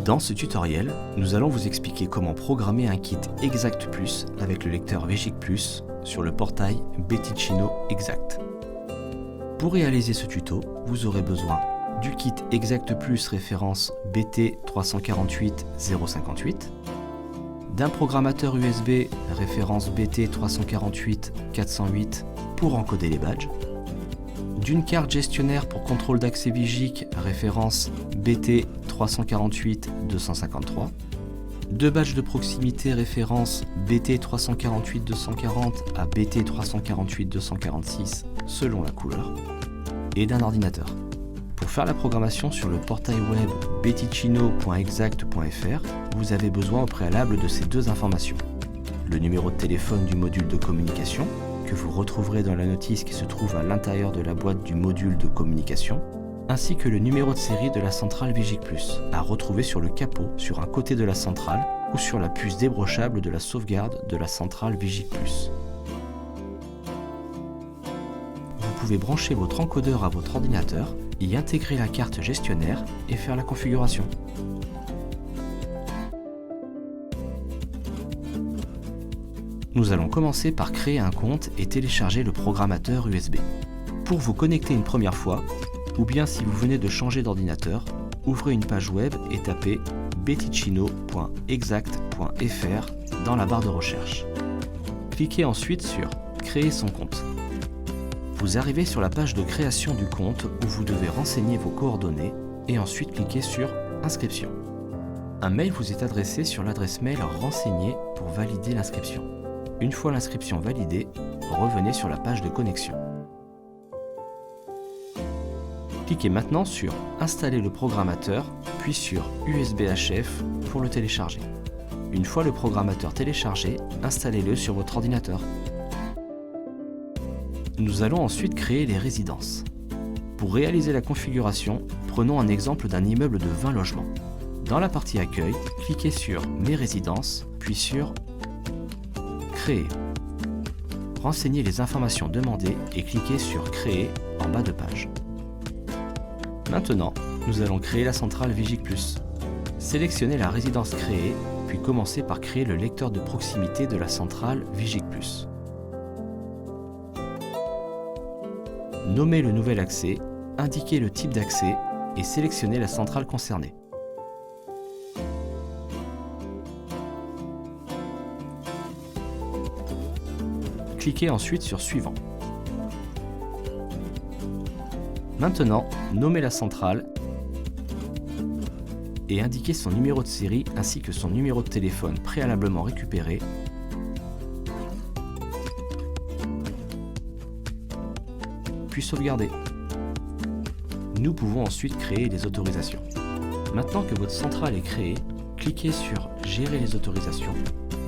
Dans ce tutoriel, nous allons vous expliquer comment programmer un kit Exact Plus avec le lecteur VGIC Plus sur le portail Betticino Exact. Pour réaliser ce tuto, vous aurez besoin du kit Exact Plus référence BT348058, d'un programmateur USB référence BT348408 pour encoder les badges, d'une carte gestionnaire pour contrôle d'accès VGIC référence BT348253, deux badges de proximité référence BT348240 à BT348246 selon la couleur, et d'un ordinateur. Pour faire la programmation sur le portail web betticino.exact.fr, vous avez besoin au préalable de ces deux informations. Le numéro de téléphone du module de communication, que vous retrouverez dans la notice qui se trouve à l'intérieur de la boîte du module de communication, ainsi que le numéro de série de la centrale VGIC+, à retrouver sur le capot, sur un côté de la centrale, ou sur la puce débrochable de la sauvegarde de la centrale VGIC+. Vous pouvez brancher votre encodeur à votre ordinateur, y intégrer la carte gestionnaire et faire la configuration. Nous allons commencer par créer un compte et télécharger le programmateur USB. Pour vous connecter une première fois, ou bien si vous venez de changer d'ordinateur, ouvrez une page web et tapez betticino.exact.fr dans la barre de recherche. Cliquez ensuite sur « Créer son compte ». Vous arrivez sur la page de création du compte où vous devez renseigner vos coordonnées et ensuite cliquez sur « Inscription ». Un mail vous est adressé sur l'adresse mail renseignée pour valider l'inscription. Une fois l'inscription validée, revenez sur la page de connexion. Cliquez maintenant sur « Installer le programmateur » puis sur « USB-HF » pour le télécharger. Une fois le programmateur téléchargé, installez-le sur votre ordinateur. Nous allons ensuite créer les résidences. Pour réaliser la configuration, prenons un exemple d'un immeuble de 20 logements. Dans la partie Accueil, cliquez sur « Mes résidences » puis sur « Créer ». Renseignez les informations demandées et cliquez sur « Créer » en bas de page. Maintenant, nous allons créer la centrale VGIC+. Sélectionnez la résidence créée, puis commencez par créer le lecteur de proximité de la centrale VGIC+. Nommez le nouvel accès, indiquez le type d'accès et sélectionnez la centrale concernée. Cliquez ensuite sur Suivant. Maintenant, nommez la centrale et indiquez son numéro de série ainsi que son numéro de téléphone préalablement récupéré, puis sauvegarder. Nous pouvons ensuite créer les autorisations. Maintenant que votre centrale est créée, cliquez sur Gérer les autorisations,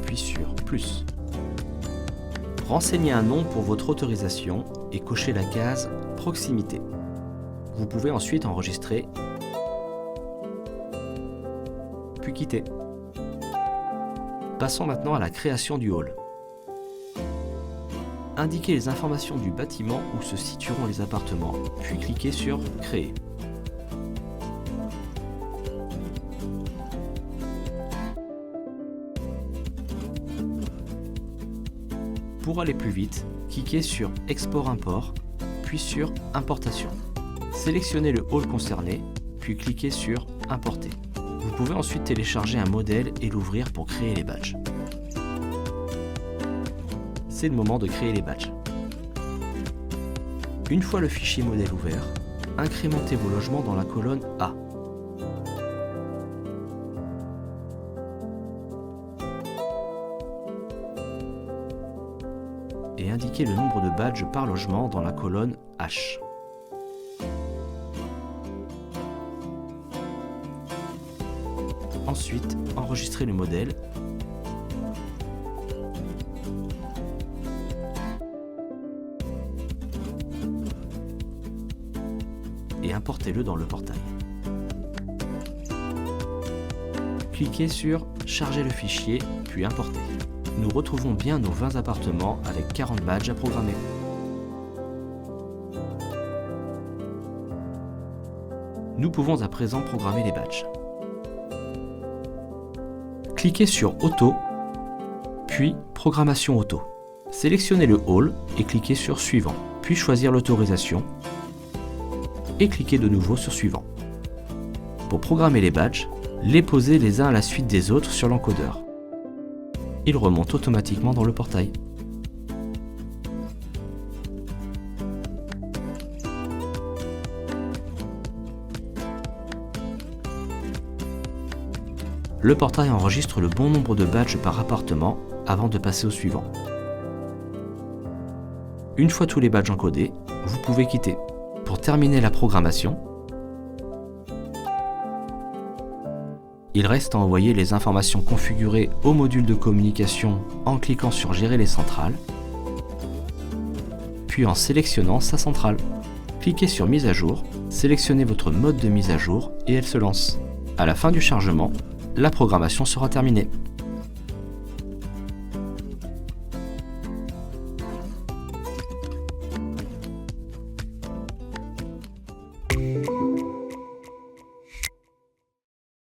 puis sur Plus. Renseignez un nom pour votre autorisation et cochez la case Proximité. Vous pouvez ensuite enregistrer, puis quitter. Passons maintenant à la création du hall. Indiquez les informations du bâtiment où se situeront les appartements, puis cliquez sur « Créer ». Pour aller plus vite, cliquez sur « Export-Import », puis sur « Importation ». Sélectionnez le hall concerné, puis cliquez sur « Importer ». Vous pouvez ensuite télécharger un modèle et l'ouvrir pour créer les badges. C'est le moment de créer les badges. Une fois le fichier modèle ouvert, incrémentez vos logements dans la colonne A. Et indiquez le nombre de badges par logement dans la colonne H. Ensuite, enregistrez le modèle et importez-le dans le portail. Cliquez sur « Charger le fichier » puis « Importer ». Nous retrouvons bien nos 20 appartements avec 40 badges à programmer. Nous pouvons à présent programmer les badges. Cliquez sur Auto, puis Programmation auto. Sélectionnez le All et cliquez sur Suivant, puis choisir l'autorisation et cliquez de nouveau sur Suivant. Pour programmer les badges, les posez les uns à la suite des autres sur l'encodeur. Ils remontent automatiquement dans le portail. Le portail enregistre le bon nombre de badges par appartement avant de passer au suivant. Une fois tous les badges encodés, vous pouvez quitter. Pour terminer la programmation, il reste à envoyer les informations configurées au module de communication en cliquant sur Gérer les centrales, puis en sélectionnant sa centrale. Cliquez sur Mise à jour, sélectionnez votre mode de mise à jour et elle se lance. À la fin du chargement, la programmation sera terminée.